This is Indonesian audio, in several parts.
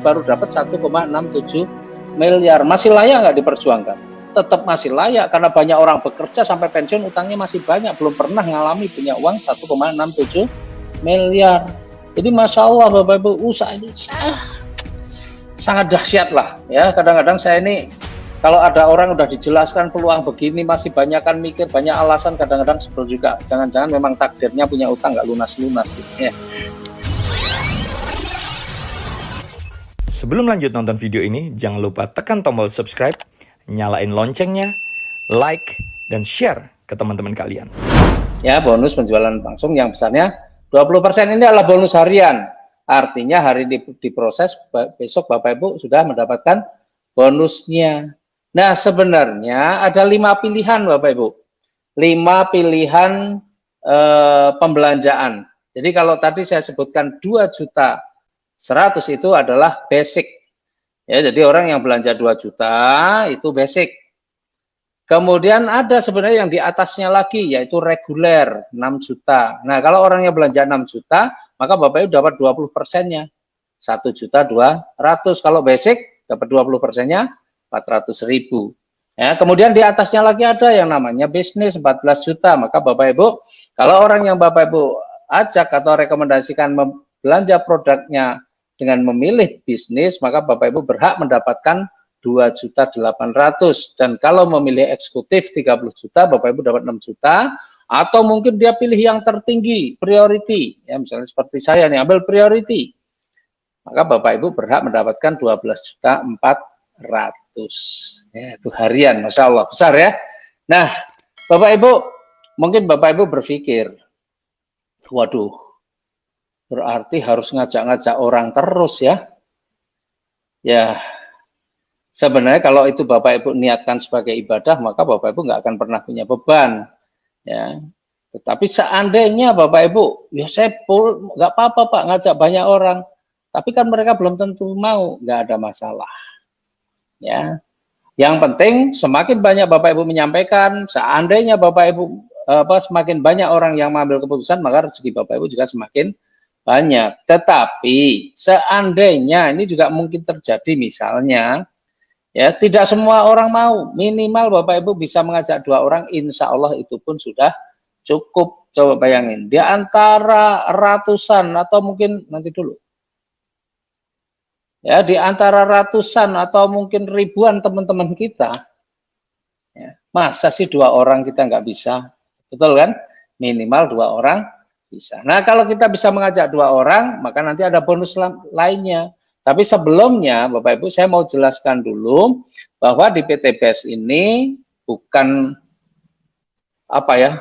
baru dapat 1,67 miliar. Masih layak nggak diperjuangkan? Tetap masih layak, karena banyak orang bekerja sampai pensiun utangnya masih banyak, belum pernah ngalami punya uang 1,67 miliar. Jadi Masya Allah Bapak Ibu, usaha ini sangat dahsyat lah ya. Kadang-kadang saya ini kalau ada orang udah dijelaskan peluang begini masih banyak kan mikir, banyak alasan, kadang-kadang sebel juga. Jangan-jangan memang takdirnya punya utang nggak lunas-lunas ya. Sebelum lanjut nonton video ini, jangan lupa tekan tombol subscribe, nyalain loncengnya, like, dan share ke teman-teman kalian. Ya, bonus penjualan langsung yang besarnya 20% ini adalah bonus harian. Artinya hari diproses, besok Bapak Ibu sudah mendapatkan bonusnya. Nah, sebenarnya ada 5 pilihan Bapak Ibu. 5 pilihan pembelanjaan. Jadi kalau tadi saya sebutkan 2.100.000 itu adalah basic. Ya, jadi orang yang belanja 2 juta itu basic. Kemudian ada sebenarnya yang di atasnya lagi, yaitu reguler 6 juta. Nah, kalau orangnya belanja 6 juta, maka Bapak Ibu dapat 20%-nya. 1.200.000. Kalau basic, dapat 20%-nya 400.000. Ya, kemudian di atasnya lagi ada yang namanya bisnis 14 juta. Maka Bapak Ibu, kalau orang yang Bapak Ibu ajak atau rekomendasikan belanja produknya dengan memilih bisnis, maka Bapak Ibu berhak mendapatkan 2.800.000. Dan kalau memilih eksekutif 30 juta, Bapak Ibu dapat 6 juta. Atau mungkin dia pilih yang tertinggi, priority. Ya, misalnya seperti saya nih, ambil priority. Maka Bapak Ibu berhak mendapatkan 12.400.000. Ya, itu harian, Masya Allah, besar ya. Nah, Bapak Ibu, mungkin Bapak Ibu berpikir, waduh, berarti harus ngajak-ngajak orang terus ya. Ya, sebenarnya kalau itu Bapak Ibu niatkan sebagai ibadah, maka Bapak Ibu nggak akan pernah punya beban. Ya, tetapi seandainya Bapak Ibu, ya saya nggak apa-apa Pak ngajak banyak orang, tapi kan mereka belum tentu mau, nggak ada masalah. Ya, yang penting semakin banyak Bapak Ibu menyampaikan, seandainya Bapak Ibu semakin banyak orang yang mengambil keputusan, maka rezeki Bapak Ibu juga semakin banyak. Tetapi seandainya ini juga mungkin terjadi, misalnya ya tidak semua orang mau, minimal Bapak Ibu bisa mengajak 2 orang, insya Allah itu pun sudah cukup. Coba bayangin, di antara ratusan atau mungkin nanti dulu. Ya, di antara ratusan atau mungkin ribuan teman-teman kita, ya, masa sih 2 orang kita nggak bisa? Betul kan? Minimal 2 orang bisa. Nah, kalau kita bisa mengajak 2 orang, maka nanti ada bonus lainnya. Tapi sebelumnya, Bapak Ibu, saya mau jelaskan dulu bahwa di PT BES ini bukan apa ya,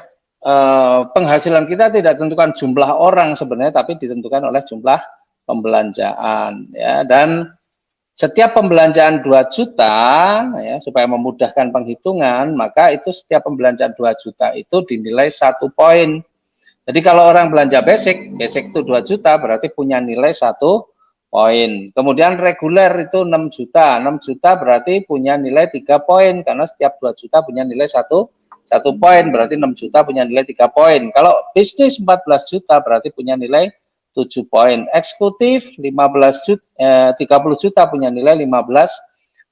penghasilan kita tidak ditentukan jumlah orang sebenarnya, tapi ditentukan oleh jumlah pembelanjaan ya. Dan setiap pembelanjaan 2 juta ya, supaya memudahkan penghitungan, maka itu setiap pembelanjaan 2 juta itu dinilai 1 poin. Jadi kalau orang belanja basic itu 2 juta berarti punya nilai 1 poin. Kemudian reguler itu 6 juta. 6 juta berarti punya nilai 3 poin, karena setiap 2 juta punya nilai 1 poin, berarti 6 juta punya nilai 3 poin. Kalau bisnis 14 juta berarti punya nilai 7 poin. Eksekutif 30 juta punya nilai 15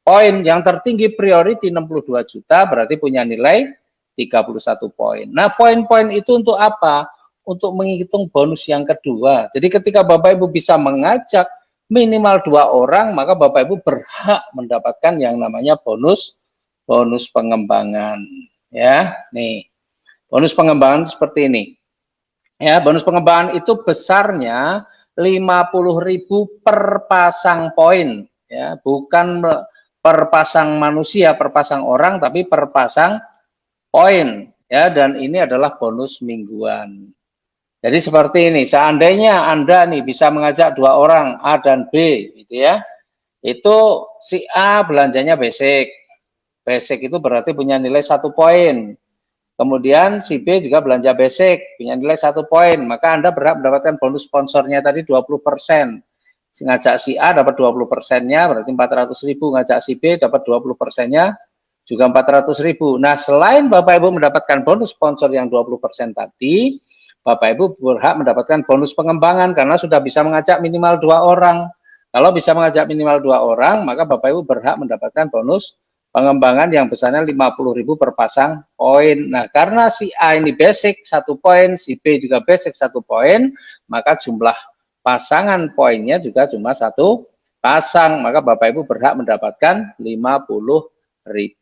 poin. Yang tertinggi priority 62 juta berarti punya nilai 31 poin. Nah, poin-poin itu untuk apa? Untuk menghitung bonus yang kedua. Jadi ketika Bapak Ibu bisa mengajak minimal 2 orang, maka Bapak Ibu berhak mendapatkan yang namanya bonus pengembangan. Ya, nih. Bonus pengembangan seperti ini. Ya, bonus pengembangan itu besarnya 50.000 per pasang poin, ya, bukan per pasang manusia, per pasang orang, tapi per pasang poin, ya. Dan ini adalah bonus mingguan. Jadi seperti ini, seandainya Anda nih bisa mengajak 2 orang A dan B, gitu ya, itu si A belanjanya basic itu berarti punya nilai 1 poin. Kemudian si B juga belanja basic, punya nilai 1 poin, maka Anda berhak mendapatkan bonus sponsornya tadi 20%. Ngajak si A dapat 20%-nya, berarti 400.000, ngajak si B dapat 20%-nya, juga 400.000. Nah, selain Bapak Ibu mendapatkan bonus sponsor yang 20% tadi, Bapak Ibu berhak mendapatkan bonus pengembangan, karena sudah bisa mengajak minimal 2 orang. Kalau bisa mengajak minimal 2 orang, maka Bapak Ibu berhak mendapatkan bonus pengembangan yang besarnya 50.000 per pasang poin. Nah, karena si A ini basic 1 poin, si B juga basic 1 poin, maka jumlah pasangan poinnya juga cuma 1 pasang. Maka Bapak Ibu berhak mendapatkan Rp50.000.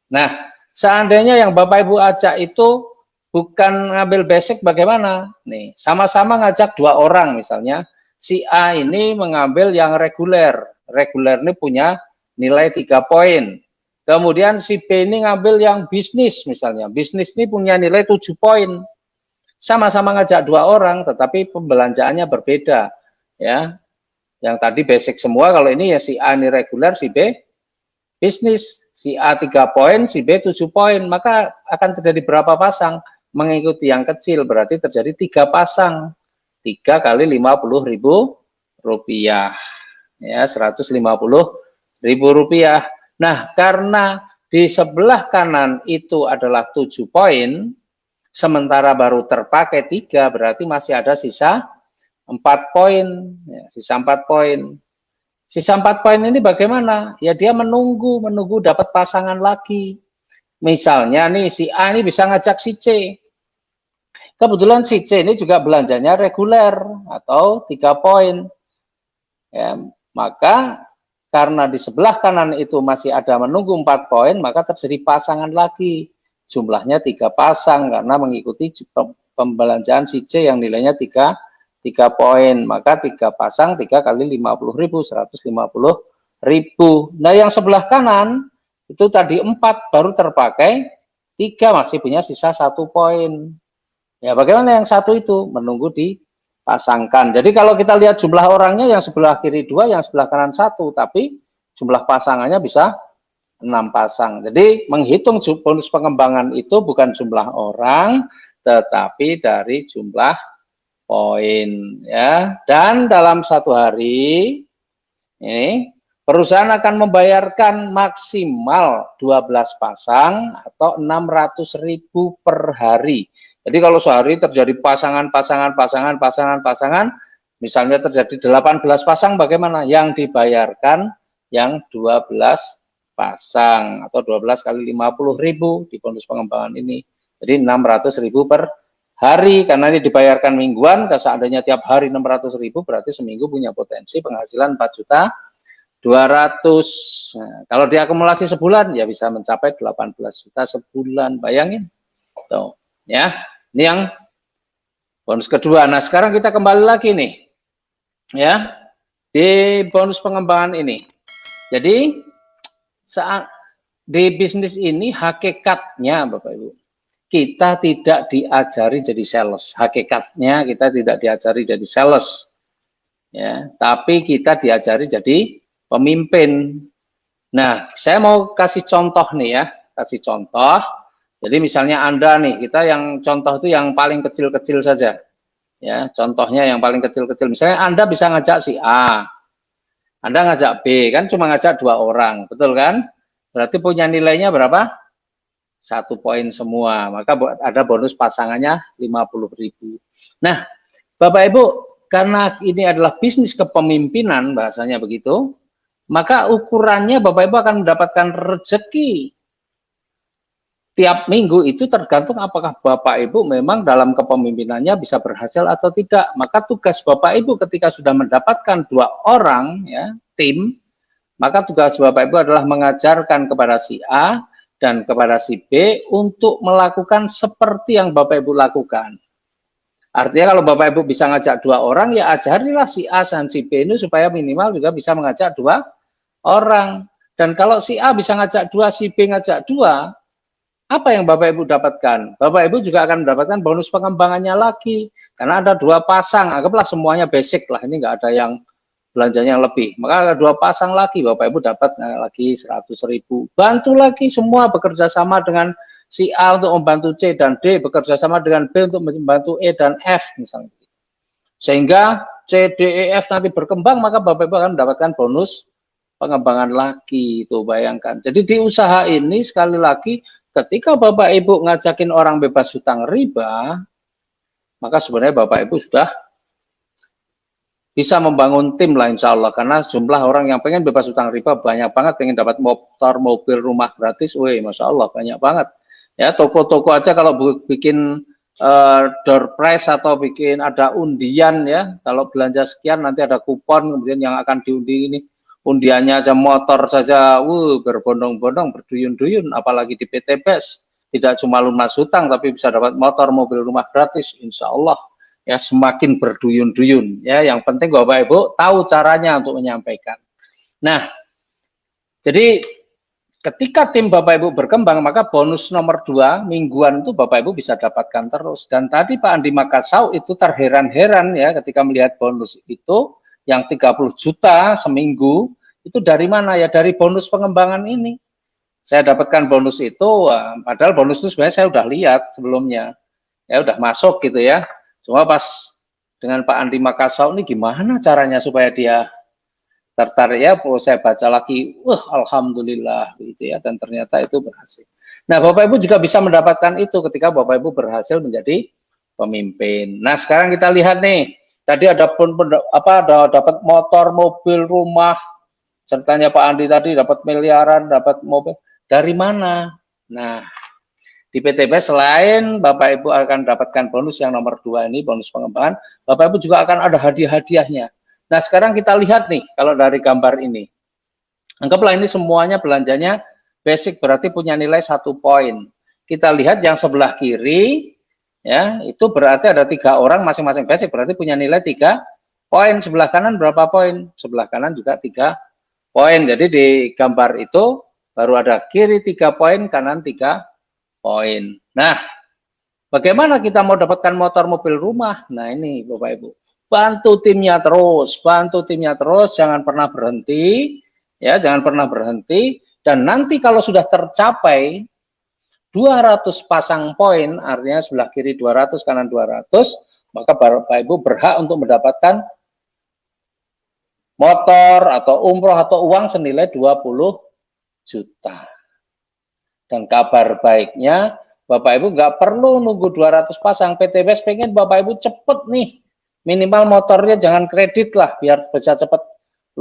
Nah, seandainya yang Bapak Ibu ajak itu bukan ngambil basic, bagaimana? Nih, sama-sama ngajak 2 orang misalnya. Si A ini mengambil yang reguler. Reguler ini punya nilai 3 poin. Kemudian si B ini ngambil yang bisnis misalnya. Bisnis ini punya nilai 7 poin. Sama-sama ngajak 2 orang, tetapi pembelanjaannya berbeda. Ya, yang tadi basic semua, kalau ini ya si A ini reguler, si B bisnis. Si A 3 poin, si B 7 poin. Maka akan terjadi berapa pasang? Mengikuti yang kecil, berarti terjadi 3 pasang. 3 kali Rp50.000. Ya, Rp150.000. Nah, karena di sebelah kanan itu adalah 7 poin, sementara baru terpakai 3, berarti masih ada sisa 4 poin. Ya, sisa 4 poin. Sisa 4 poin ini bagaimana? Ya dia menunggu dapat pasangan lagi. Misalnya nih si A ini bisa ngajak si C. Kebetulan si C ini juga belanjanya reguler atau 3 poin. Ya, maka karena di sebelah kanan itu masih ada menunggu 4 poin, maka terjadi pasangan lagi. Jumlahnya 3 pasang karena mengikuti pembelanjaan si C yang nilainya 3 poin. Maka 3 pasang 3 kali 50.000, 150.000. Nah, yang sebelah kanan itu tadi 4 baru terpakai, 3 masih punya sisa 1 poin. Ya, bagaimana yang satu itu? Menunggu dipasangkan. Jadi kalau kita lihat jumlah orangnya, yang sebelah kiri 2, yang sebelah kanan 1, tapi jumlah pasangannya bisa 6 pasang. Jadi menghitung bonus pengembangan itu bukan jumlah orang, tetapi dari jumlah poin. Ya. Dan dalam 1 hari, ini perusahaan akan membayarkan maksimal 12 pasang atau 600.000 per hari. Jadi kalau sehari terjadi pasangan, misalnya terjadi 18 pasang, bagaimana? Yang dibayarkan yang 12 pasang atau 12 kali 50.000 di bonus pengembangan ini. Jadi 600.000 per hari, karena ini dibayarkan mingguan. Seandainya tiap hari 600.000, berarti seminggu punya potensi penghasilan 4.200.000. Nah, kalau diakumulasi sebulan ya bisa mencapai 18 juta sebulan. Bayangin. Tuh, ya. Ini yang bonus kedua. Nah, sekarang kita kembali lagi nih. Ya. Di bonus pengembangan ini. Jadi saat di bisnis ini hakikatnya Bapak Ibu, kita tidak diajari jadi sales. Hakikatnya kita tidak diajari jadi sales. Ya, tapi kita diajari jadi pemimpin. Nah, saya mau kasih contoh nih ya, kasih contoh. Jadi misalnya Anda nih, kita yang contoh itu yang paling kecil-kecil saja. Ya, contohnya yang paling kecil-kecil. Misalnya Anda bisa ngajak si A, Anda ngajak B, kan cuma ngajak 2 orang, betul kan? Berarti punya nilainya berapa? 1 poin semua. Maka ada bonus pasangannya 50.000. Nah, Bapak Ibu, karena ini adalah bisnis kepemimpinan, bahasanya begitu, maka ukurannya Bapak Ibu akan mendapatkan rezeki tiap minggu itu tergantung apakah Bapak Ibu memang dalam kepemimpinannya bisa berhasil atau tidak. Maka tugas Bapak Ibu ketika sudah mendapatkan 2 orang ya, tim, maka tugas Bapak Ibu adalah mengajarkan kepada si A dan kepada si B untuk melakukan seperti yang Bapak Ibu lakukan. Artinya kalau Bapak Ibu bisa ngajak 2 orang, ya ajarilah si A dan si B ini supaya minimal juga bisa mengajak 2 orang. Dan kalau si A bisa ngajak 2, si B ngajak 2, apa yang Bapak Ibu dapatkan? Bapak Ibu juga akan mendapatkan bonus pengembangannya lagi. Karena ada 2 pasang, anggaplah semuanya basic lah, ini nggak ada yang belanjanya lebih. Maka ada 2 pasang lagi, Bapak Ibu dapat lagi 100.000. Bantu lagi semua bekerja sama dengan si A untuk membantu C dan D, bekerja sama dengan B untuk membantu E dan F misalnya. Sehingga C, D, E, F nanti berkembang, maka Bapak Ibu akan mendapatkan bonus pengembangan lagi. Itu bayangkan. Jadi di usaha ini sekali lagi, ketika Bapak Ibu ngajakin orang bebas hutang riba, maka sebenarnya Bapak Ibu sudah bisa membangun tim lah insya Allah, karena jumlah orang yang pengen bebas utang riba banyak banget, pengen dapat motor, mobil, rumah gratis, wih Masya Allah banyak banget. Ya, toko-toko aja kalau bikin door prize atau bikin ada undian ya, kalau belanja sekian nanti ada kupon kemudian yang akan diundi ini, undiannya aja motor saja, berbondong-bondong, berduyun-duyun, apalagi di PT BES, tidak cuma lunas hutang tapi bisa dapat motor, mobil, rumah gratis, insya Allah ya semakin berduyun-duyun ya. Yang penting Bapak Ibu tahu caranya untuk menyampaikan. Nah, jadi ketika tim Bapak Ibu berkembang, maka bonus nomor 2 mingguan itu Bapak Ibu bisa dapatkan terus. Dan tadi Pak Andi Makassau itu terheran-heran ya ketika melihat bonus itu yang 30 juta seminggu, itu dari mana ya? Dari bonus pengembangan ini. Saya dapatkan bonus itu, padahal bonus itu sebenarnya saya udah lihat sebelumnya. Ya udah masuk gitu ya. Cuma pas dengan Pak Andi Makassau ini gimana caranya supaya dia tertarik ya, saya baca lagi, wah alhamdulillah gitu ya, dan ternyata itu berhasil. Nah, Bapak Ibu juga bisa mendapatkan itu ketika Bapak Ibu berhasil menjadi pemimpin. Nah, sekarang kita lihat nih, tadi ada dapat motor, mobil, rumah, sertanya Pak Andi tadi dapat miliaran, dapat mobil, dari mana? Nah, di PT BES selain Bapak Ibu akan dapatkan bonus yang nomor 2 ini, bonus pengembangan, Bapak Ibu juga akan ada hadiah-hadiahnya. Nah, sekarang kita lihat nih, kalau dari gambar ini. Anggaplah ini semuanya belanjanya basic, berarti punya nilai 1 poin. Kita lihat yang sebelah kiri, ya itu berarti ada 3 orang masing-masing basic, berarti punya nilai 3 poin. Sebelah kanan berapa poin? Sebelah kanan juga 3 poin. Jadi di gambar itu baru ada kiri 3 poin, kanan 3 poin. Nah, bagaimana kita mau dapatkan motor, mobil, rumah? Nah, ini Bapak Ibu. Bantu timnya terus, jangan pernah berhenti, ya, jangan pernah berhenti. Dan nanti kalau sudah tercapai 200 pasang poin, artinya sebelah kiri 200, kanan 200, maka Bapak Ibu berhak untuk mendapatkan motor atau umroh atau uang senilai 20 juta. Dan kabar baiknya, Bapak Ibu nggak perlu nunggu 200 pasang. PT BES pengen Bapak Ibu cepet nih. Minimal motornya jangan kredit lah, biar bisa cepat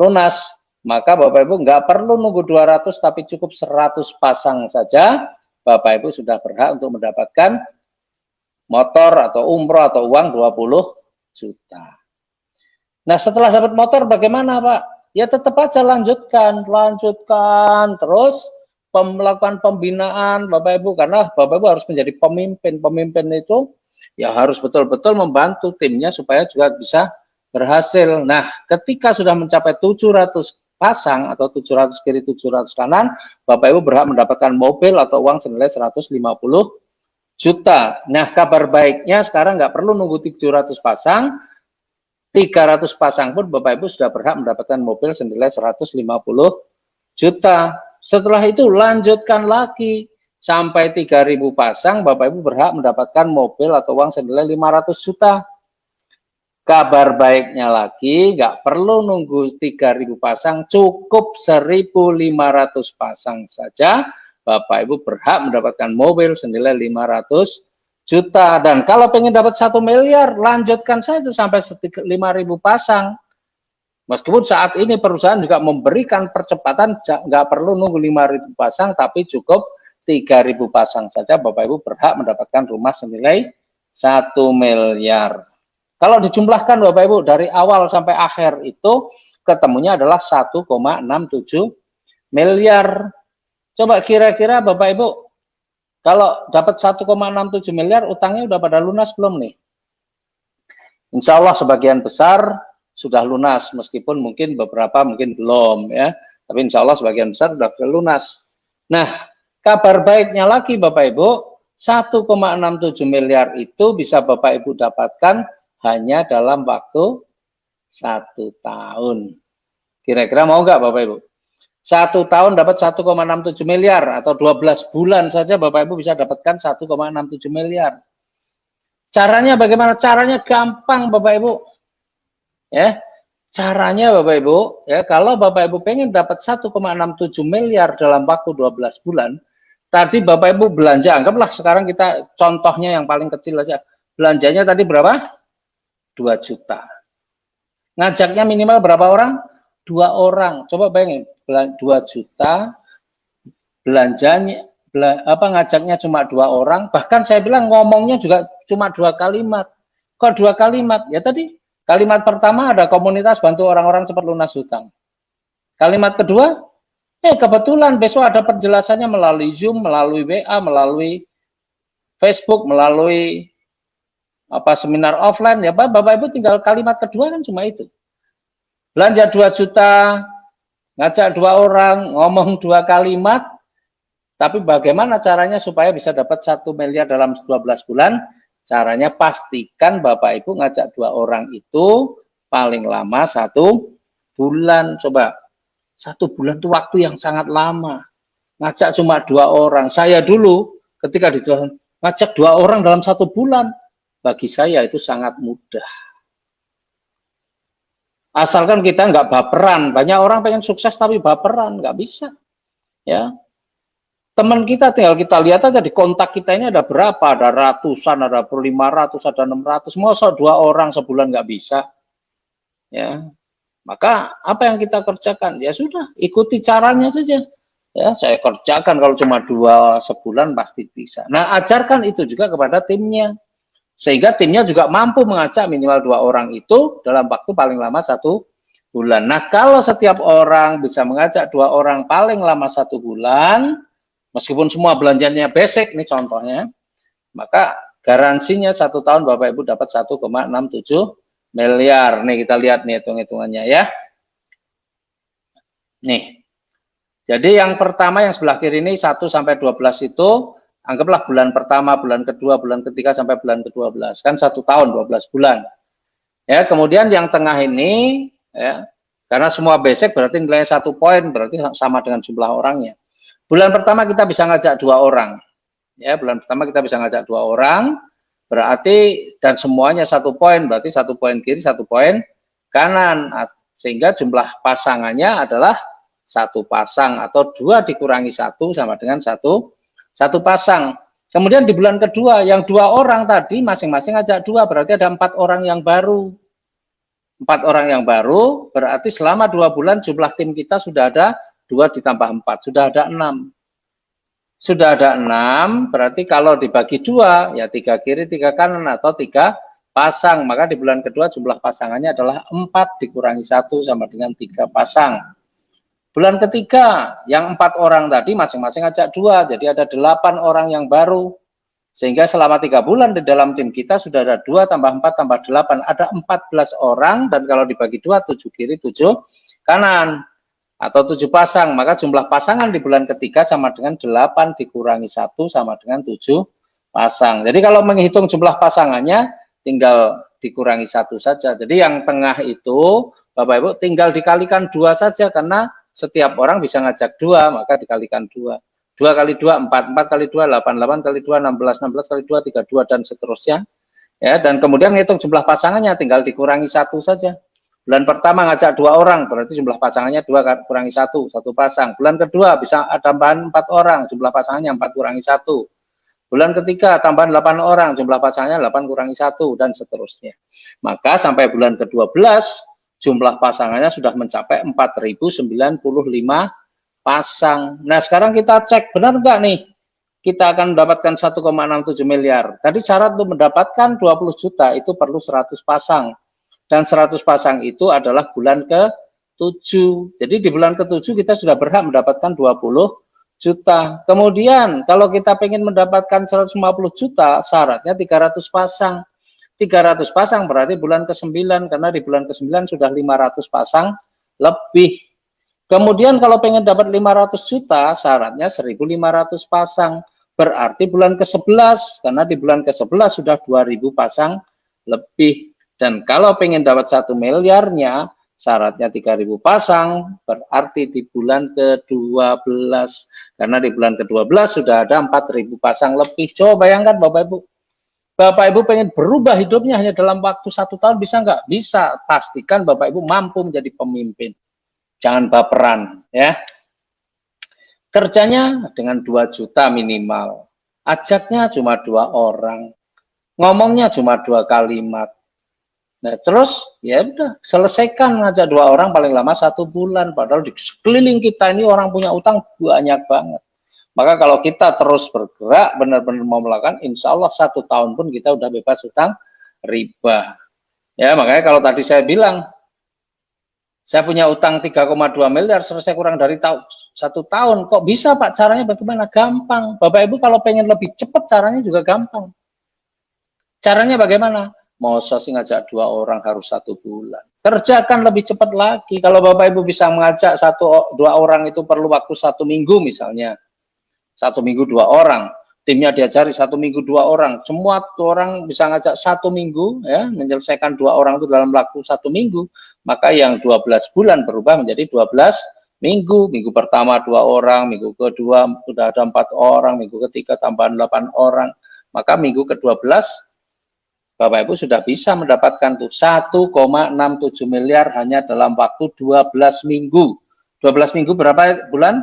lunas. Maka Bapak Ibu nggak perlu nunggu 200, tapi cukup 100 pasang saja. Bapak Ibu sudah berhak untuk mendapatkan motor atau umroh atau uang 20 juta. Nah, setelah dapat motor bagaimana Pak? Ya tetap aja lanjutkan terus melakukan pembinaan Bapak Ibu, karena Bapak Ibu harus menjadi pemimpin. Pemimpin itu ya harus betul-betul membantu timnya supaya juga bisa berhasil. Nah, ketika sudah mencapai 700 pasang atau 700 kiri 700 kanan, Bapak Ibu berhak mendapatkan mobil atau uang senilai 150 juta. Nah, kabar baiknya sekarang nggak perlu nunggu 700 pasang, 300 pasang pun Bapak Ibu sudah berhak mendapatkan mobil senilai 150 juta. Setelah itu lanjutkan lagi sampai 3.000 pasang, Bapak Ibu berhak mendapatkan mobil atau uang senilai 500 juta. Kabar baiknya lagi, nggak perlu nunggu 3.000 pasang, cukup 1.500 pasang saja, Bapak Ibu berhak mendapatkan mobil senilai 500 juta. Dan kalau pengen dapat 1 miliar, lanjutkan saja sampai 5.000 pasang. Meskipun saat ini perusahaan juga memberikan percepatan, nggak perlu nunggu 5.000 pasang, tapi cukup 3.000 pasang saja, Bapak Ibu berhak mendapatkan rumah senilai 1 miliar. Kalau dijumlahkan Bapak Ibu dari awal sampai akhir itu ketemunya adalah 1,67 miliar. Coba kira-kira Bapak Ibu, kalau dapat 1,67 miliar, utangnya udah pada lunas belum nih? Insya Allah sebagian besar sudah lunas, meskipun mungkin beberapa mungkin belum ya, tapi insya Allah sebagian besar sudah lunas. Nah, kabar baiknya lagi Bapak Ibu, 1,67 miliar itu bisa Bapak Ibu dapatkan hanya dalam waktu 1 tahun. Kira-kira mau nggak Bapak Ibu? 1 tahun dapat 1,67 miliar, atau 12 bulan saja Bapak Ibu bisa dapatkan 1,67 miliar. Caranya bagaimana? Caranya gampang Bapak Ibu. Ya, caranya Bapak Ibu, ya kalau Bapak Ibu pengen dapat 1,67 miliar dalam waktu 12 bulan, tadi Bapak Ibu belanja, anggaplah sekarang kita contohnya yang paling kecil aja. Belanjanya tadi berapa? 2 juta. Ngajaknya minimal berapa orang? 2 orang. Coba bayangin, 2 juta, belanjanya, ngajaknya cuma 2 orang. Bahkan saya bilang ngomongnya juga cuma 2 kalimat. Kok 2 kalimat? Ya tadi, kalimat pertama ada komunitas bantu orang-orang cepat lunas hutang. Kalimat kedua, kebetulan besok ada penjelasannya melalui Zoom, melalui WA, melalui Facebook, melalui seminar offline, ya Bapak Ibu tinggal kalimat kedua kan cuma itu. Belanja 2 juta, ngajak 2 orang, ngomong 2 kalimat, tapi bagaimana caranya supaya bisa dapat 1 miliar dalam 12 bulan? Caranya pastikan Bapak Ibu ngajak 2 orang itu paling lama 1 bulan. Coba, 1 bulan itu waktu yang sangat lama. Ngajak cuma 2 orang. Saya dulu ketika dijual ngajak 2 orang dalam 1 bulan, bagi saya itu sangat mudah. Asalkan kita nggak baperan. Banyak orang pengen sukses tapi baperan, nggak bisa. Ya, teman kita tinggal kita lihat aja di kontak kita ini ada berapa, ada ratusan, ada 500, ada 600. Masa 2 orang sebulan nggak bisa? Ya, maka apa yang kita kerjakan? Ya sudah, ikuti caranya saja. Ya, saya kerjakan kalau cuma 2 sebulan pasti bisa. Nah, ajarkan itu juga kepada timnya. Sehingga timnya juga mampu mengajak minimal 2 orang itu dalam waktu paling lama 1 bulan. Nah, kalau setiap orang bisa mengajak 2 orang paling lama 1 bulan, meskipun semua belanjanya basic, ini contohnya, maka garansinya 1 tahun Bapak Ibu dapat 1,67 miliar. Nih kita lihat nih hitung-hitungannya ya. Nih, jadi yang pertama yang sebelah kiri ini 1 sampai 12 itu, anggaplah bulan pertama, bulan kedua, bulan ketiga sampai bulan ke-12. Kan 1 tahun 12 bulan. Ya, kemudian yang tengah ini ya, karena semua basic berarti nilainya 1 poin, berarti sama dengan jumlah orangnya. Bulan pertama kita bisa ngajak 2 orang. Ya, bulan pertama kita bisa ngajak 2 orang, berarti dan semuanya 1 poin, berarti 1 poin kiri, 1 poin kanan. Sehingga jumlah pasangannya adalah 1 pasang atau 2 dikurangi 1 sama dengan 1 pasang. Kemudian di bulan kedua, yang 2 orang tadi masing-masing ngajak 2, berarti ada 4 orang yang baru. 4 orang yang baru, berarti selama 2 bulan jumlah tim kita sudah ada 2 ditambah 4, sudah ada 6. Sudah ada 6, berarti kalau dibagi 2, ya 3 kiri, 3 kanan, atau 3 pasang. Maka di bulan kedua jumlah pasangannya adalah 4 dikurangi 1 sama dengan 3 pasang. Bulan ketiga, yang 4 orang tadi masing-masing ngajak 2, jadi ada 8 orang yang baru. Sehingga selama 3 bulan di dalam tim kita sudah ada 2 tambah 4 tambah 8, ada 14 orang, dan kalau dibagi 2, 7 kiri, 7 kanan, atau 7 pasang, maka jumlah pasangan di bulan ketiga sama dengan 8 dikurangi 1 sama dengan 7 pasang. Jadi kalau menghitung jumlah pasangannya, tinggal dikurangi 1 saja. Jadi yang tengah itu, Bapak Ibu, tinggal dikalikan 2 saja, karena setiap orang bisa ngajak 2, maka dikalikan 2. 2 kali 2, 4, 4 kali 2, 8, 8 kali 2, 16, 16 kali 2, 32, dan seterusnya. Ya, dan kemudian ngitung jumlah pasangannya, tinggal dikurangi 1 saja. Bulan pertama ngajak 2 orang, berarti jumlah pasangannya 2 kurangi 1, 1 pasang. Bulan kedua bisa tambahan 4 orang, jumlah pasangannya 4 kurangi 1. Bulan ketiga tambahan 8 orang, jumlah pasangannya 8 kurangi 1, dan seterusnya. Maka sampai bulan ke-12, jumlah pasangannya sudah mencapai 4095 pasang. Nah, sekarang kita cek, benar nggak nih? Kita akan mendapatkan 1,67 miliar. Tadi syarat untuk mendapatkan 20 juta itu perlu 100 pasang. Dan 100 pasang itu adalah bulan ke-7. Jadi di bulan ke-7 kita sudah berhak mendapatkan 20 juta. Kemudian kalau kita ingin mendapatkan 150 juta, syaratnya 300 pasang. 300 pasang berarti bulan ke-9, karena di bulan ke-9 sudah 500 pasang lebih. Kemudian kalau pengen dapat 500 juta, syaratnya 1.500 pasang. Berarti bulan ke-11, karena di bulan ke-11 sudah 2.000 pasang lebih. Dan kalau pengen dapat 1 miliarnya, syaratnya 3.000 pasang, berarti di bulan ke-12. Karena di bulan ke-12 sudah ada 4.000 pasang lebih. Coba bayangkan Bapak Ibu. Bapak Ibu pengen berubah hidupnya hanya dalam waktu 1 tahun, bisa nggak? Bisa. Pastikan Bapak Ibu mampu menjadi pemimpin. Jangan baperan, ya. Kerjanya dengan 2 juta minimal. Ajaknya cuma 2 orang. Ngomongnya cuma 2 kalimat. Nah, terus ya udah selesaikan, ngajak 2 orang paling lama 1 bulan. Padahal di sekeliling kita ini orang punya utang banyak banget. Maka kalau kita terus bergerak, benar-benar mau melakukan, insya Allah 1 tahun pun kita udah bebas utang riba. Ya, makanya kalau tadi saya bilang, saya punya utang 3,2 miliar, selesai kurang dari 1 tahun. Kok bisa Pak? Caranya bagaimana? Gampang. Bapak Ibu kalau pengen lebih cepat, caranya juga gampang. Caranya bagaimana? Mau sih ngajak 2 orang harus 1 bulan. Kerjakan lebih cepat lagi. Kalau Bapak Ibu bisa mengajak 1-2 orang itu perlu waktu 1 minggu misalnya. 1 minggu 2 orang. Timnya diajari 1 minggu 2 orang. Semua orang bisa ngajak 1 minggu, ya, menyelesaikan 2 orang itu dalam waktu 1 minggu. Maka yang 12 bulan berubah menjadi 12 minggu. Minggu pertama 2 orang, minggu kedua sudah ada 4 orang, minggu ketiga tambahan 8 orang. Maka minggu ke-12 Bapak Ibu sudah bisa mendapatkan tuh 1,67 miliar hanya dalam waktu 12 minggu. 12 minggu berapa bulan?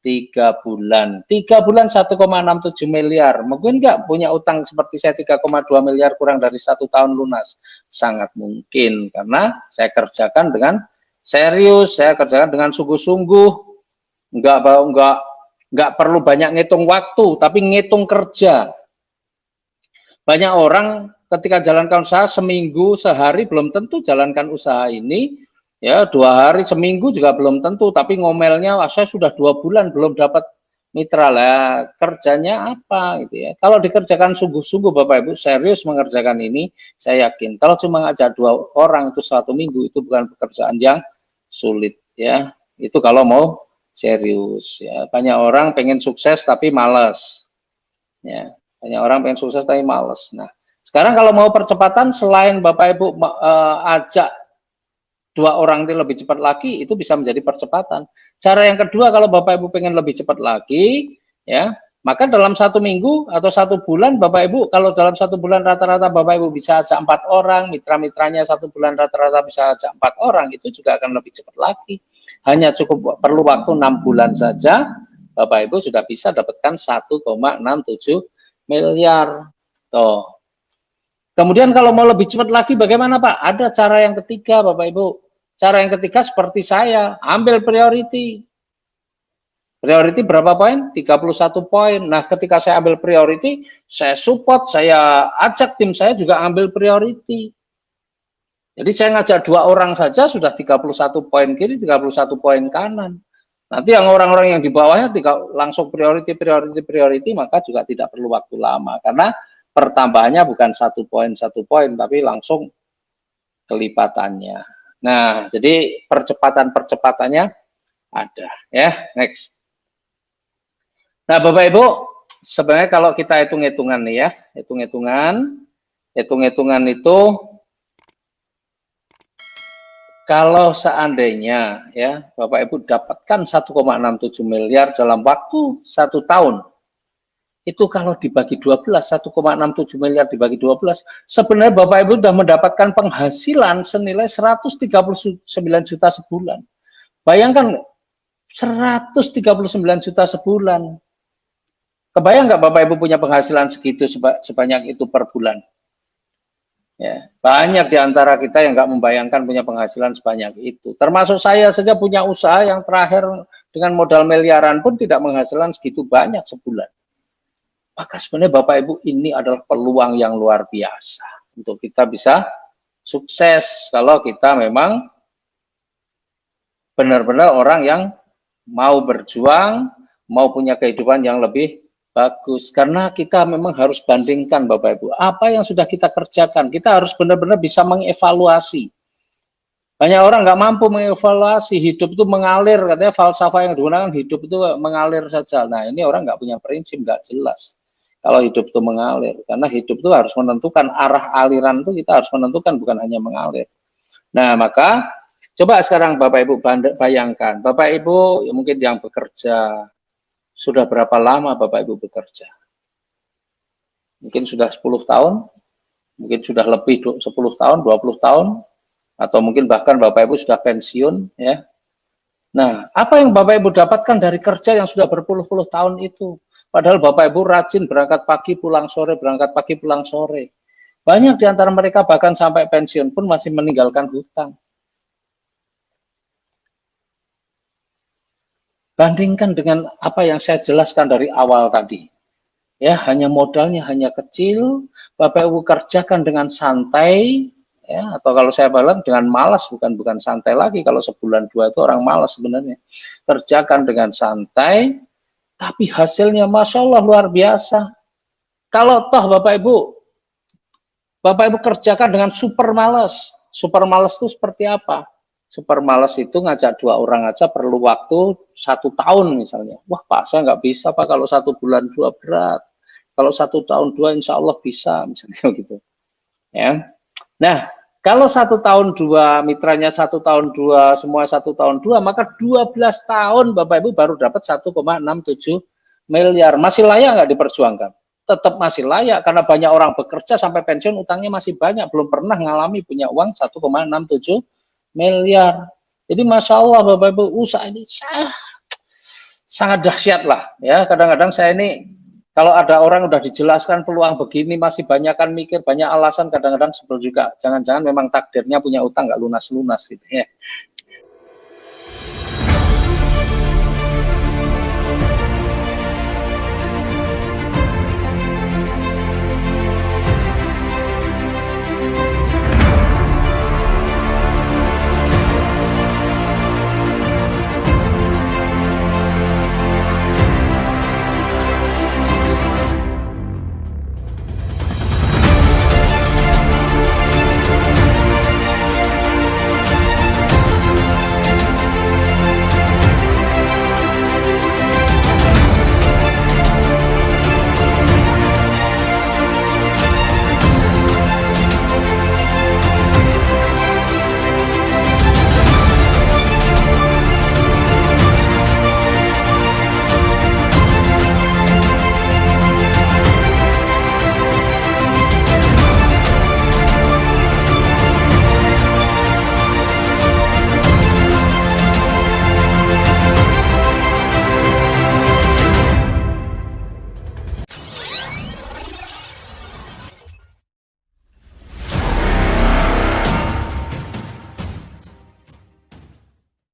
3 bulan. 3 bulan 1,67 miliar. Mungkin nggak punya utang seperti saya 3,2 miliar kurang dari 1 tahun lunas? Sangat mungkin karena saya kerjakan dengan serius, saya kerjakan dengan sungguh-sungguh. Nggak perlu banyak ngitung waktu, tapi ngitung kerja. Banyak orang ketika jalankan usaha seminggu, sehari belum tentu jalankan usaha ini, ya 2 hari, seminggu juga belum tentu, tapi ngomelnya, wah, saya sudah 2 bulan belum dapat mitra lah, kerjanya apa gitu ya. Kalau dikerjakan sungguh-sungguh Bapak Ibu serius mengerjakan ini, saya yakin kalau cuma ngajak 2 orang itu 1 minggu itu bukan pekerjaan yang sulit ya. Itu kalau mau serius ya. Banyak orang pengen sukses tapi malas ya. Banyak orang pengen sukses tapi males. Nah, sekarang kalau mau percepatan, selain Bapak Ibu ajak 2 orang itu lebih cepat lagi, itu bisa menjadi percepatan. Cara yang kedua, kalau Bapak Ibu pengen lebih cepat lagi, ya, maka dalam 1 minggu atau 1 bulan, Bapak Ibu, kalau dalam 1 bulan rata-rata Bapak Ibu bisa ajak 4 orang, mitra-mitranya 1 bulan rata-rata bisa ajak 4 orang, itu juga akan lebih cepat lagi. Hanya cukup perlu waktu 6 bulan saja, Bapak Ibu sudah bisa dapatkan 1,67 miliar. Tuh. Kemudian kalau mau lebih cepat lagi bagaimana Pak? Ada cara yang ketiga Bapak Ibu. Cara yang ketiga seperti saya, ambil priority. Priority berapa poin? 31 poin. Nah, ketika saya ambil priority, saya support, saya ajak tim saya juga ambil priority. Jadi saya ngajak 2 orang saja sudah 31 poin kiri, 31 poin kanan. Nanti yang orang-orang yang di bawahnya langsung priority, maka juga tidak perlu waktu lama. Karena pertambahannya bukan 1 poin, tapi langsung kelipatannya. Nah, jadi percepatan-percepatannya ada. Ya, next. Nah, Bapak Ibu, sebenarnya kalau kita hitung-hitungan nih ya, hitung-hitungan itu kalau seandainya ya Bapak Ibu dapatkan 1,67 miliar dalam waktu 1 tahun, itu kalau dibagi 12, 1,67 miliar dibagi 12, sebenarnya Bapak Ibu sudah mendapatkan penghasilan senilai 139 juta sebulan. Bayangkan 139 juta sebulan. Kebayang nggak Bapak Ibu punya penghasilan segitu sebanyak itu per bulan? Ya, banyak di antara kita yang nggak membayangkan punya penghasilan sebanyak itu. Termasuk saya saja punya usaha yang terakhir dengan modal miliaran pun tidak menghasilkan segitu banyak sebulan. Maka sebenarnya Bapak Ibu ini adalah peluang yang luar biasa untuk kita bisa sukses kalau kita memang benar-benar orang yang mau berjuang, mau punya kehidupan yang lebih bagus. Karena kita memang harus bandingkan Bapak Ibu, apa yang sudah kita kerjakan, kita harus benar-benar bisa mengevaluasi. Banyak orang nggak mampu mengevaluasi, hidup itu mengalir, katanya falsafah yang digunakan hidup itu mengalir saja. Nah, ini orang nggak punya prinsip, nggak jelas. Kalau hidup itu mengalir, karena hidup itu harus menentukan arah aliran itu, kita harus menentukan, bukan hanya mengalir. Nah, maka coba sekarang Bapak Ibu bayangkan, Bapak Ibu mungkin yang bekerja, sudah berapa lama Bapak Ibu bekerja? Mungkin sudah 10 tahun, mungkin sudah lebih 10 tahun, 20 tahun, atau mungkin bahkan Bapak Ibu sudah pensiun ya. Nah, apa yang Bapak Ibu dapatkan dari kerja yang sudah berpuluh-puluh tahun itu? Padahal Bapak Ibu rajin berangkat pagi pulang sore, berangkat pagi pulang sore. Banyak di antara mereka bahkan sampai pensiun pun masih meninggalkan hutang. Bandingkan dengan apa yang saya jelaskan dari awal tadi. Ya, hanya modalnya hanya kecil, Bapak Ibu kerjakan dengan santai, ya, atau kalau saya bilang dengan malas, bukan santai lagi. Kalau sebulan dua itu orang malas sebenarnya. Kerjakan dengan santai, tapi hasilnya Masya Allah luar biasa. Kalau toh Bapak Ibu kerjakan dengan super malas. Super malas itu seperti apa? Super malas itu ngajak dua orang aja perlu waktu 1 tahun misalnya. Wah Pak, saya nggak bisa Pak kalau 1 bulan 2 berat. Kalau 1 tahun 2 insya Allah bisa misalnya gitu. Ya. Nah, kalau 1 tahun 2 mitranya 1 tahun 2 semua 1 tahun 2 maka 12 tahun Bapak Ibu baru dapat 1,67 miliar. Masih layak nggak diperjuangkan? Tetap masih layak karena banyak orang bekerja sampai pensiun utangnya masih banyak, belum pernah mengalami punya uang 1,67 miliar. Jadi Masya Allah Bapak Ibu usaha ini sangat dahsyat lah ya. Kadang-kadang saya ini kalau ada orang udah dijelaskan peluang begini masih banyak kan mikir banyak alasan, kadang-kadang sebel juga. Jangan-jangan memang takdirnya punya utang nggak lunas-lunas gitu ya.